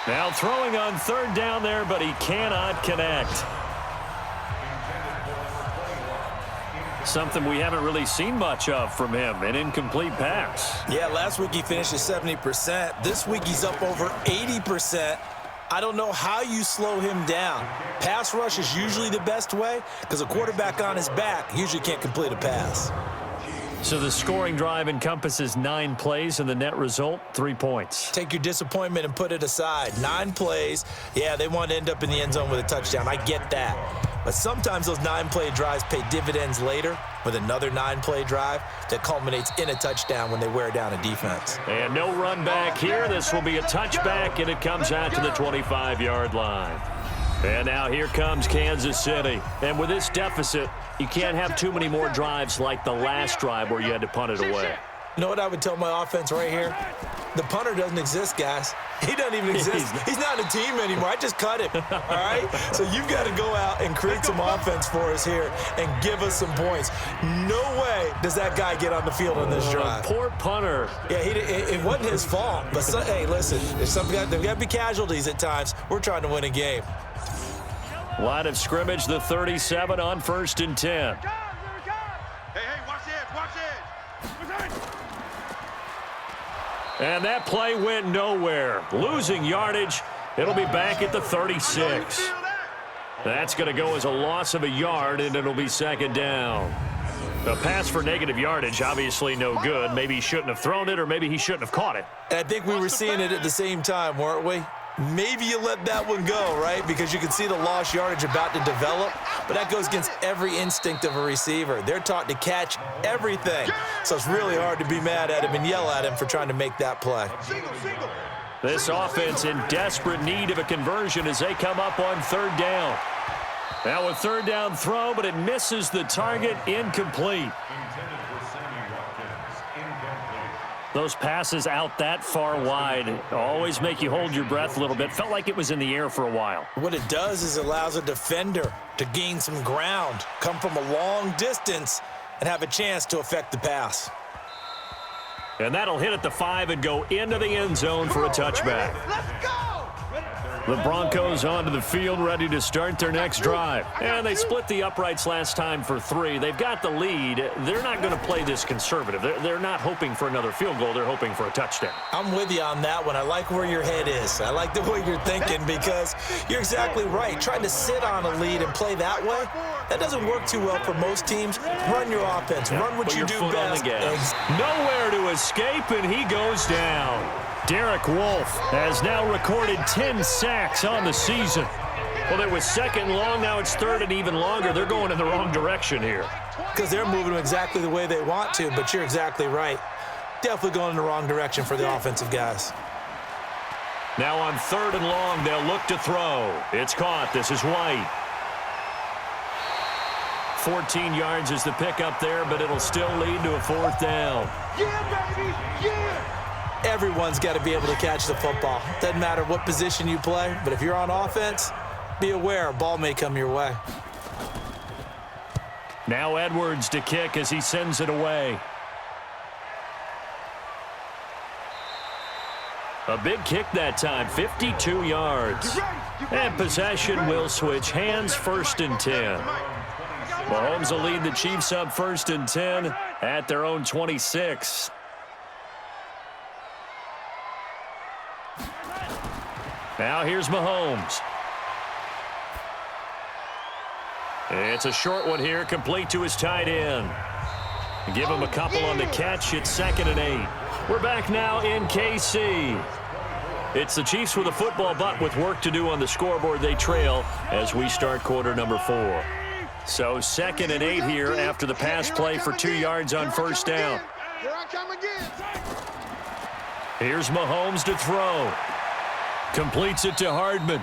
Now throwing on 3rd down there, but he cannot connect. Something we haven't really seen much of from him, an incomplete pass. Yeah, last week he finished at 70%. This week he's up over 80%. I don't know how you slow him down. Pass rush is usually the best way because a quarterback on his back usually can't complete a pass. So the scoring drive encompasses 9 plays, and the net result, 3 points. Take your disappointment and put it aside. 9 plays. Yeah, they want to end up in the end zone with a touchdown. I get that. But sometimes those 9-play drives pay dividends later with another 9-play drive that culminates in a touchdown when they wear down a defense. And no run back here. This will be a touchback, and it comes out to the 25-yard line. And now here comes Kansas City. And with this deficit, you can't have too many more drives like the last drive where you had to punt it away. You know what I would tell my offense right here? The punter doesn't exist, guys. He doesn't even exist. He's not a team anymore. I just cut him, all right? So you've got to go out and create some offense for us here and give us some points. No way does that guy get on the field on this drive. Poor punter. Yeah, it wasn't his fault. But, hey, listen, there's got to be casualties at times. We're trying to win a game. Line of scrimmage, the 37 on 1st and 10. Hey, watch it, watch it. And that play went nowhere. Losing yardage. It'll be back at the 36. That's going to go as a loss of a yard, and it'll be 2nd down. A pass for negative yardage, obviously no good. Maybe he shouldn't have thrown it, or maybe he shouldn't have caught it. And I think we were seeing it at the same time, weren't we? Maybe you let that one go, right? Because you can see the lost yardage about to develop, but that goes against every instinct of a receiver. They're taught to catch everything. So it's really hard to be mad at him and yell at him for trying to make that play. This offense in desperate need of a conversion as they come up on 3rd down. Now a 3rd down throw, but it misses the target, incomplete. Those passes out that far wide always make you hold your breath a little bit. Felt like it was in the air for a while. What it does is it allows a defender to gain some ground, come from a long distance, and have a chance to affect the pass. And that'll hit at the 5 and go into the end zone for a touchback. Let's go! The Broncos onto the field, ready to start their next drive. And they split the uprights last time for 3. They've got the lead. They're not going to play this conservative. They're not hoping for another field goal. They're hoping for a touchdown. I'm with you on that one. I like where your head is. I like the way you're thinking because you're exactly right. Trying to sit on a lead and play that way, that doesn't work too well for most teams. Run your offense. Run what you do best. Nowhere to escape, and he goes down. Derek Wolfe has now recorded 10 sacks on the season. Well, it was 2nd and long. Now it's 3rd and even longer. They're going in the wrong direction here. Because they're moving them exactly the way they want to, but you're exactly right. Definitely going in the wrong direction for the offensive guys. Now on 3rd and long, they'll look to throw. It's caught. This is White. 14 yards is the pickup there, but it'll still lead to a 4th down. Yeah, baby, yeah! Everyone's got to be able to catch the football. Doesn't matter what position you play, but if you're on offense, be aware a ball may come your way. Now Edwards to kick as he sends it away. A big kick that time, 52 yards. And possession will switch hands, 1st and 10. Mahomes will lead the Chiefs up 1st and 10 at their own 26. Now here's Mahomes. It's a short one here, complete to his tight end. Give him a couple on the catch. It's 2nd and 8. We're back now in KC. It's the Chiefs with a football, but with work to do on the scoreboard. They trail as we start quarter number 4. So 2nd and 8 here after the pass play for 2 yards on 1st down. Here I come again. Here's Mahomes to throw. Completes it to Hardman.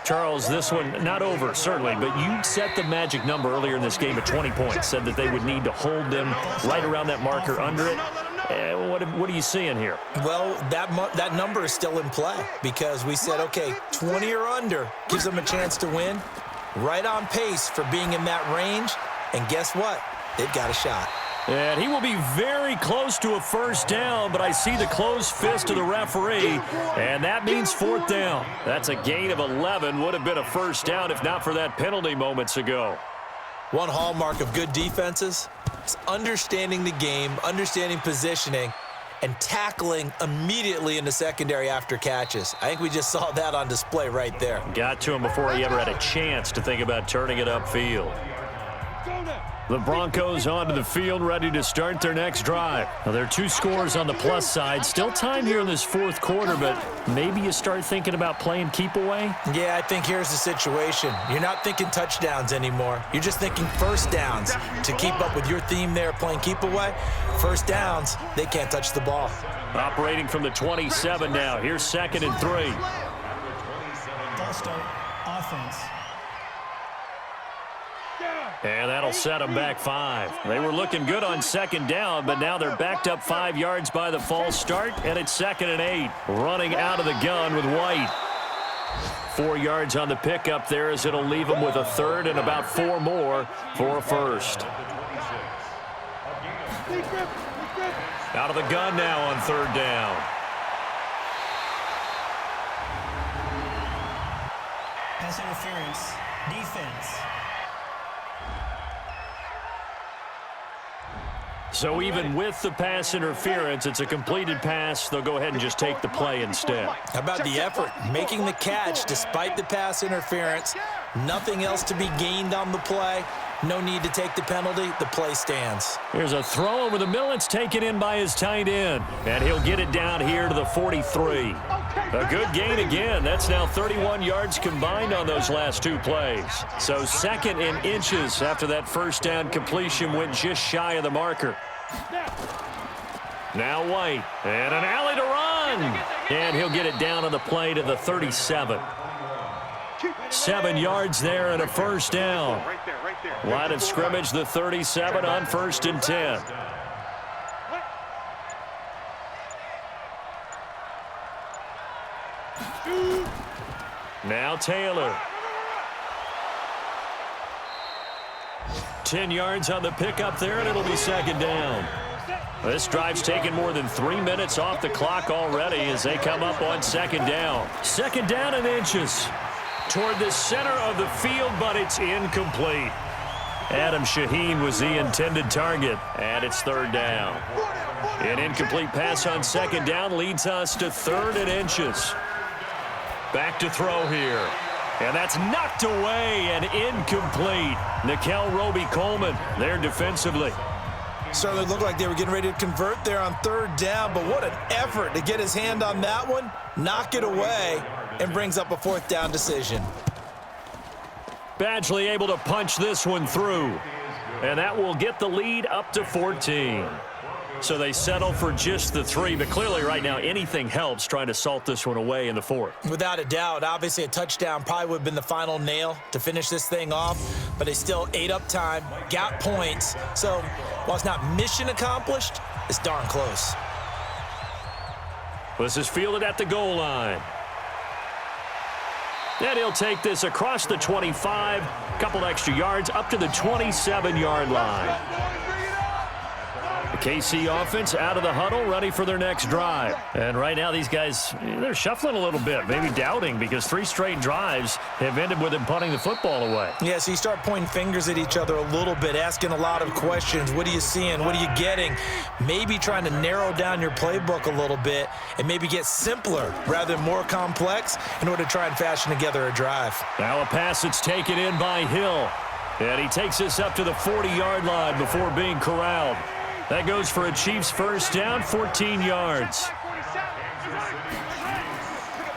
Charles, this one not over, certainly, but you set the magic number earlier in this game at 20 points. Said that they would need to hold them right around that marker under it. What are you seeing here? Well, that number is still in play because we said, okay, 20 or under gives them a chance to win. Right on pace for being in that range. And guess what? They've got a shot. And he will be very close to a 1st down, but I see the closed fist of the referee, and that means 4th down. That's a gain of 11. Would have been a 1st down if not for that penalty moments ago. One hallmark of good defenses is understanding the game, understanding positioning, and tackling immediately in the secondary after catches. I think we just saw that on display right there. Got to him before he ever had a chance to think about turning it upfield. The Broncos onto the field, ready to start their next drive. Now, there are 2 scores on the plus side. Still time here in this 4th quarter, but maybe you start thinking about playing keep away? Yeah, I think here's the situation. You're not thinking touchdowns anymore. You're just thinking 1st downs. To keep up with your theme there, playing keep away, 1st downs, they can't touch the ball. Operating from the 27 now. Here's 2nd and 3. False start, offense. And that'll set them back 5. They were looking good on second down, but now they're backed up 5 yards by the false start, and it's 2nd and 8. Running out of the gun with White. 4 yards on the pickup there as it'll leave them with a 3rd and about 4 more for a 1st. Out of the gun now on 3rd down. Pass interference. Defense. So even with the pass interference, it's a completed pass. They'll go ahead and just take the play instead. How about the effort? Making the catch despite the pass interference. Nothing else to be gained on the play. No need to take the penalty. The play stands. Here's a throw over the middle. It's taken in by his tight end. And he'll get it down here to the 43. A good gain again. That's now 31 yards combined on those last 2 plays. So 2nd and inches after that first down completion went just shy of the marker. Now White. And an alley to run. And he'll get it down on the play to the 37. 7 yards there and a first down. Line of scrimmage, the 37 on 1st and 10. Now Taylor. 10 yards on the pickup there, and it'll be 2nd down. This drive's taken more than 3 minutes off the clock already as they come up on 2nd down. 2nd down and inches. Toward the center of the field, but it's incomplete. Adam Shaheen was the intended target, and it's 3rd down. An incomplete pass on 2nd down leads us to 3rd and inches. Back to throw here. And that's knocked away and incomplete. Nickel Roby-Coleman there defensively. Certainly looked like they were getting ready to convert there on 3rd down, but what an effort to get his hand on that one, knock it away, and brings up a 4th down decision. Badgley able to punch this one through. And that will get the lead up to 14. So they settle for just the 3, but clearly right now anything helps trying to salt this one away in the 4th. Without a doubt, obviously a touchdown probably would have been the final nail to finish this thing off, but they still ate up time, got points. So while it's not mission accomplished, it's darn close. This is fielded at the goal line. And he'll take this across the 25, a couple extra yards up to the 27-yard line. The KC offense out of the huddle, ready for their next drive. And right now these guys, they're shuffling a little bit, maybe doubting, because 3 straight drives have ended with them punting the football away. Yeah, so you start pointing fingers at each other a little bit, asking a lot of questions. What are you seeing? What are you getting? Maybe trying to narrow down your playbook a little bit and maybe get simpler rather than more complex in order to try and fashion together a drive. Now a pass that's taken in by Hill. And he takes us up to the 40-yard line before being corralled. That goes for a Chiefs first down, 14 yards.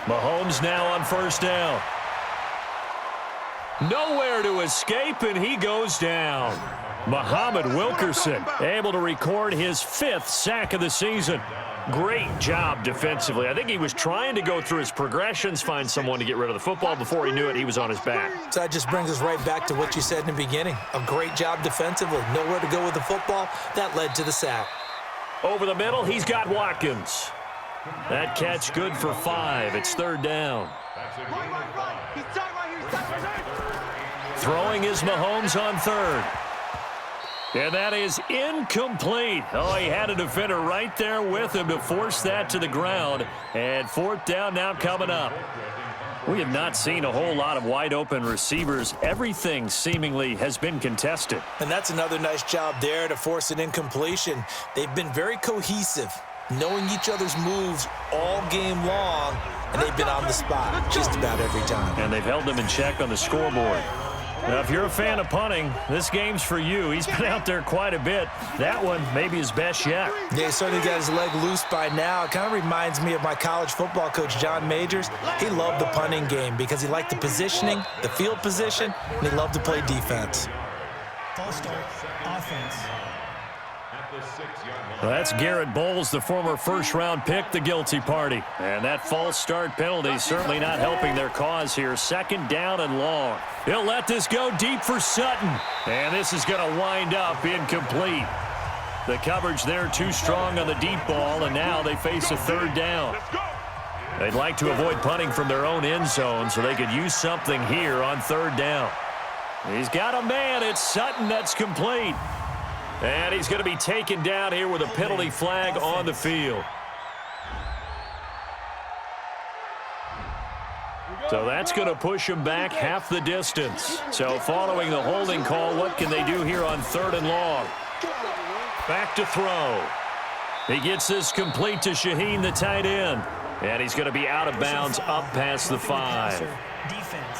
Mahomes now on 1st down. Nowhere to escape, and he goes down. Muhammad Wilkerson able to record his 5th sack of the season. Great job defensively. I think he was trying to go through his progressions, find someone to get rid of the football. Before he knew it, he was on his back. So that just brings us right back to what you said in the beginning. A great job defensively. Nowhere to go with the football. That led to the sack. Over the middle, he's got Watkins. That catch good for 5. It's 3rd down. Throwing is Mahomes on 3rd. And that is incomplete. Oh, he had a defender right there with him to force that to the ground. And 4th down now coming up. We have not seen a whole lot of wide open receivers. Everything seemingly has been contested. And that's another nice job there to force an incompletion. They've been very cohesive, knowing each other's moves all game long, and they've been on the spot just about every time. And they've held them in check on the scoreboard. Now, if you're a fan of punting, this game's for you. He's been out there quite a bit. That one maybe his best yet. Yeah, he certainly got his leg loose by now. It kind of reminds me of my college football coach, John Majors. He loved the punting game because he liked the positioning, the field position, and he loved to play defense. False start, offense. That's Garrett Bowles, the former first-round pick, the guilty party. And that false start penalty certainly not helping their cause here. Second down and long. He'll let this go deep for Sutton. And this is going to wind up incomplete. The coverage there too strong on the deep ball, and now they face a third down. They'd like to avoid punting from their own end zone so they could use something here on third down. He's got a man. It's Sutton. That's complete. And he's going to be taken down here with a penalty flag on the field. So that's going to push him back half the distance. So following the holding call, what can they do here on third and long? Back to throw. He gets this complete to Shaheen, the tight end. And he's going to be out of bounds up past the 5. Defense.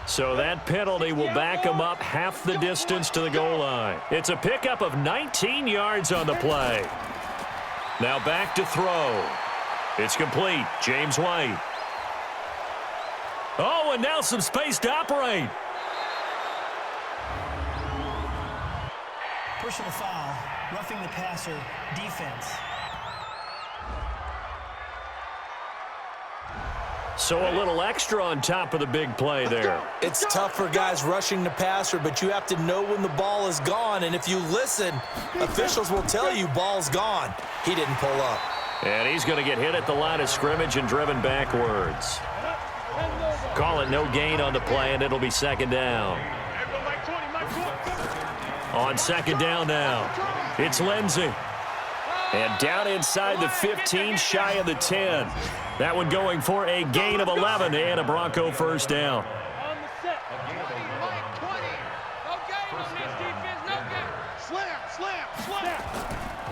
So that penalty will back him up half the distance to the goal line. It's a pickup of 19 yards on the play. Now back to throw. It's complete. James White. Oh, and now some space to operate. Personal foul. Roughing the passer. Defense. So a little extra on top of the big play there. It's tough for guys rushing the passer, but you have to know when the ball is gone. And if you listen, officials will tell you ball's gone. He didn't pull up. And he's going to get hit at the line of scrimmage and driven backwards. Call it no gain on the play, and it'll be second down. On second down now, it's Lindsey. And down inside the 15, shy of the 10. That one going for a gain of 11 and a Bronco first down.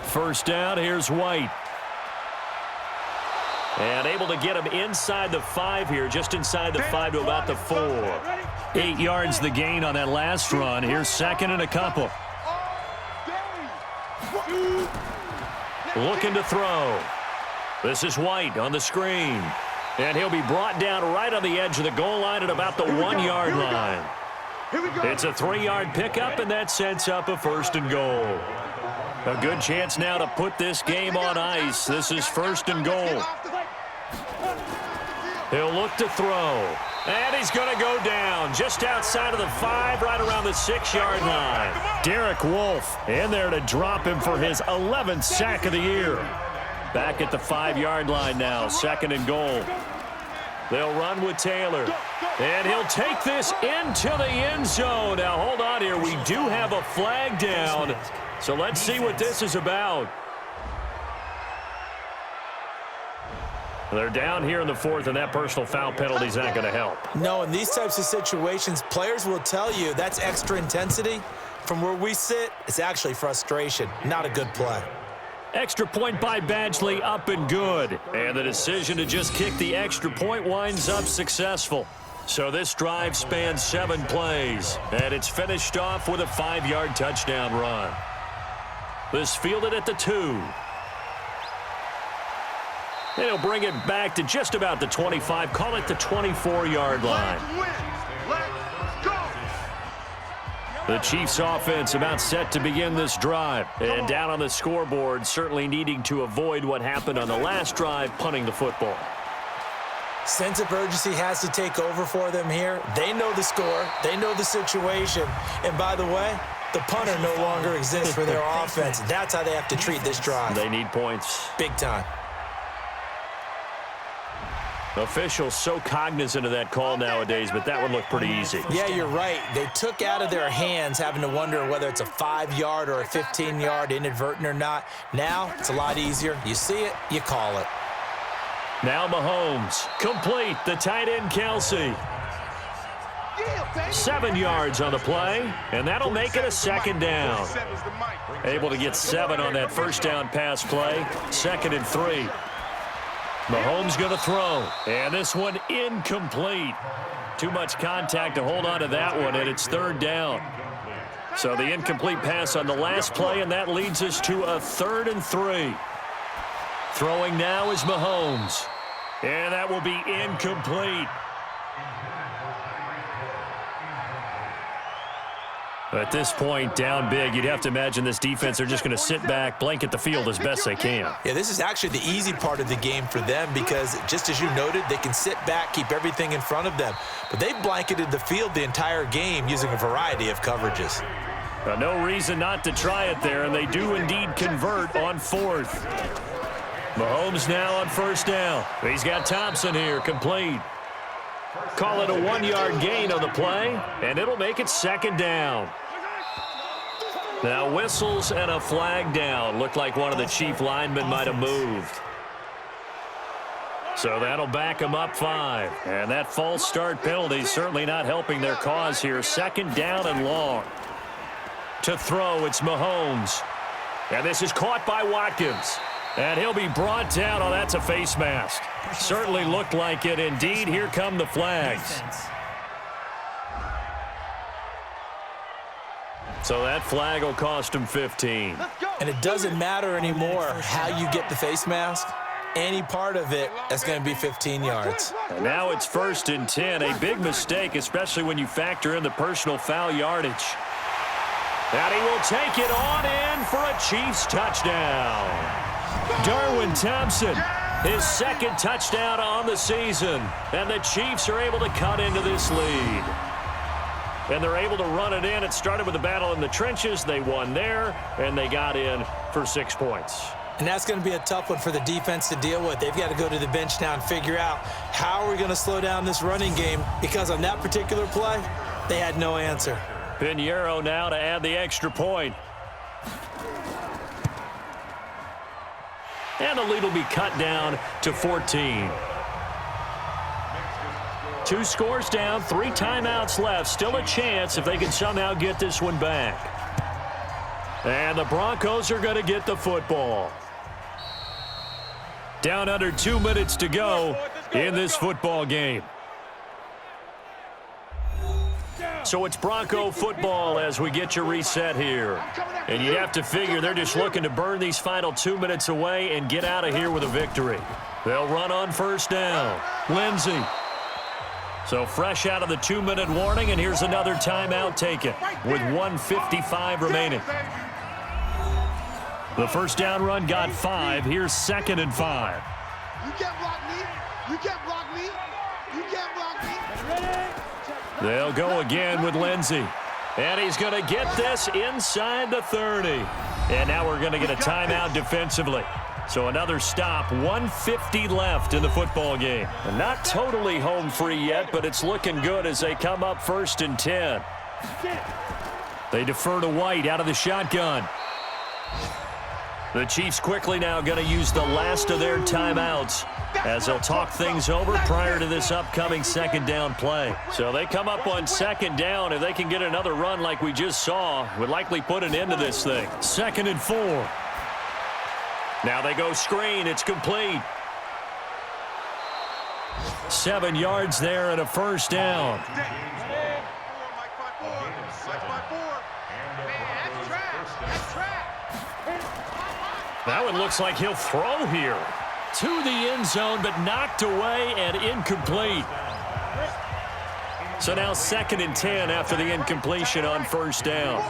First down, here's White. And able to get him inside the 5 here, just inside the 5 to about the 4. 8 yards the gain on that last run. Here's second and a couple. Looking to throw. This is White on the screen. And he'll be brought down right on the edge of the goal line at about the 1-yard line. It's a 3-yard pickup, and that sets up a first and goal. A good chance now to put this game on ice. This is first and goal. He'll look to throw. And he's going to go down just outside of the 5, right around the 6-yard line. Derek Wolfe in there to drop him for his 11th sack of the year. Back at the 5-yard line now, second and goal. They'll run with Taylor. And he'll take this into the end zone. Now, hold on here. We do have a flag down. So let's see what this is about. They're down here in the 4th, and that personal foul penalty is not going to help. No, in these types of situations, players will tell you that's extra intensity. From where we sit, it's actually frustration. Not a good play. Extra point by Badgley, up and good. And the decision to just kick the extra point winds up successful. So this drive spans 7 plays, and it's finished off with a 5-yard touchdown run. This fielded at the 2. They'll bring it back to just about the 25, call it the 24-yard line. The Chiefs offense about set to begin this drive. And down on the scoreboard, certainly needing to avoid what happened on the last drive, punting the football. Sense of urgency has to take over for them here. They know the score. They know the situation. And by the way, the punter no longer exists for their offense. That's how they have to treat this drive. They need points. Big time. Officials so cognizant of that call nowadays, but that one looked pretty easy. Yeah, you're right. They took out of their hands having to wonder whether it's a 5-yard or a 15-yard, inadvertent or not. Now, it's a lot easier. You see it, you call it. Now Mahomes, complete, the tight end Kelsey. 7 yards on the play, and that'll make it a second down. Able to get 7 on that first down pass play, 2nd and 3. Mahomes going to throw, and this one incomplete. Too much contact to hold on to that one, and it's 3rd down. So the incomplete pass on the last play, and that leads us to a 3rd and 3. Throwing now is Mahomes, and that will be incomplete. At this point, down big, you'd have to imagine this defense are just going to sit back, blanket the field as best they can. Yeah, this is actually the easy part of the game for them because, just as you noted, they can sit back, keep everything in front of them. But they've blanketed the field the entire game using a variety of coverages. No reason not to try it there, and they do indeed convert on fourth. Mahomes now on first down. He's got Thompson here, complete. Call it a 1-yard gain on the play, and it'll make it second down. Now whistles and a flag down. Looked like one of the chief linemen might have moved. So that'll back them up 5. And that false start penalty is certainly not helping their cause here. Second down and long. To throw, it's Mahomes. And this is caught by Watkins. And he'll be brought down. Oh, that's a face mask. Certainly looked like it. Indeed, here come the flags. So that flag will cost him 15. And it doesn't matter anymore how you get the face mask. Any part of it, that's going to be 15 yards. And now it's 1st and 10. A big mistake, especially when you factor in the personal foul yardage. And he will take it on in for a Chiefs touchdown. Darwin Thompson, his second touchdown on the season. And the Chiefs are able to cut into this lead. And they're able to run it in. It started with a battle in the trenches. They won there, and they got in for 6 points. And that's going to be a tough one for the defense to deal with. They've got to go to the bench now and figure out how are we going to slow down this running game, because on that particular play, they had no answer. Pinheiro now to add the extra point. And the lead will be cut down to 14. 2 scores down, 3 timeouts left. Still a chance if they can somehow get this one back. And the Broncos are going to get the football. Down under 2 minutes to go in this football game. So it's Bronco football as we get you reset here. And you have to figure they're just looking to burn these final 2 minutes away and get out of here with a victory. They'll run on first down. Lindsey. So fresh out of the 2-minute warning, and here's another timeout taken with 1:55 remaining. The first down run got 5. Here's 2nd and 5. You can't block me. You can't block me. You can't block me. They'll go again with Lindsey. And he's going to get this inside the 30. And now we're going to get a timeout defensively. So another stop, 1:50 left in the football game. And not totally home free yet, but it's looking good as they come up 1st and 10. They defer to White out of the shotgun. The Chiefs quickly now going to use the last of their timeouts as they'll talk things over prior to this upcoming second down play. So they come up on second down. If they can get another run like we just saw, would likely put an end to this thing. 2nd and 4. Now they go screen. It's complete. 7 yards there and a first down. That one looks like he'll throw here. To the end zone, but knocked away and incomplete. So now 2nd and 10 after the incompletion on first down.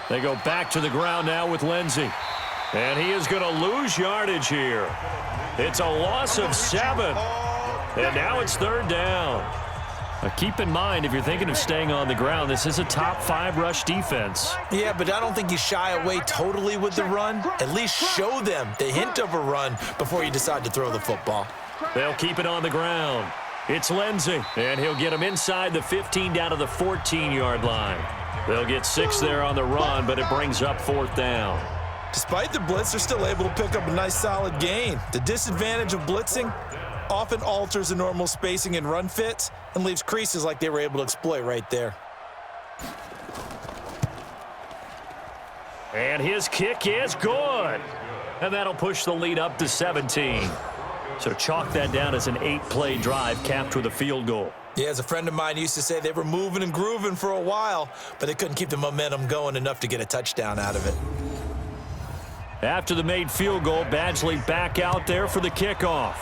They go back to the ground now with Lindsey. And he is going to lose yardage here. It's a loss of 7. And now it's 3rd down. Keep in mind, if you're thinking of staying on the ground, this is a top 5 rush defense. Yeah, but I don't think you shy away totally with the run. At least show them the hint of a run before you decide to throw the football. They'll keep it on the ground. It's Lindsey, and he'll get him inside the 15 down to the 14-yard line. They'll get 6 there on the run, but it brings up 4th down. Despite the blitz, they're still able to pick up a nice solid gain. The disadvantage of blitzing often alters the normal spacing and run fits and leaves creases like they were able to exploit right there. And his kick is good. And that'll push the lead up to 17. So chalk that down as an 8-play drive capped with a field goal. Yeah, as a friend of mine used to say, they were moving and grooving for a while, but they couldn't keep the momentum going enough to get a touchdown out of it. After the made field goal, Badgley back out there for the kickoff.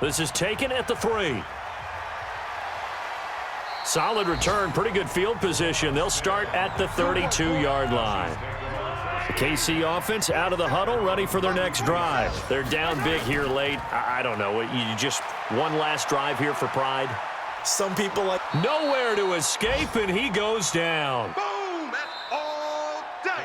This is taken at the 3. Solid return, pretty good field position. They'll start at the 32-yard line. The KC offense out of the huddle, ready for their next drive. They're down big here late. I don't know. You just one last drive here for pride? Some people like... Nowhere to escape, and he goes down. Boom! That's all day.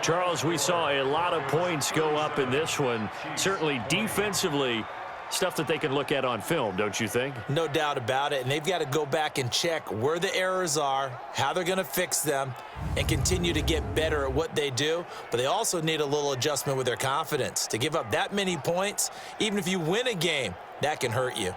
Charles, we saw a lot of points go up in this one. Certainly defensively, stuff that they can look at on film, don't you think? No doubt about it, and they've got to go back and check where the errors are, how they're going to fix them, and continue to get better at what they do. But they also need a little adjustment with their confidence. To give up that many points, even if you win a game, that can hurt you.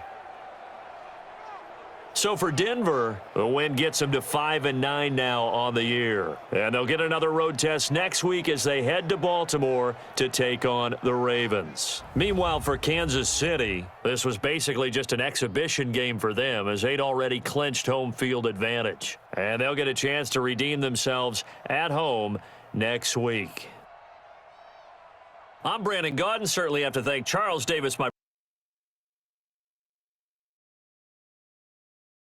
So for Denver, the win gets them to 5-9 now on the year. And they'll get another road test next week as they head to Baltimore to take on the Ravens. Meanwhile, for Kansas City, this was basically just an exhibition game for them as they'd already clinched home field advantage. And they'll get a chance to redeem themselves at home next week. I'm Brandon Gaudin. Certainly have to thank Charles Davis, my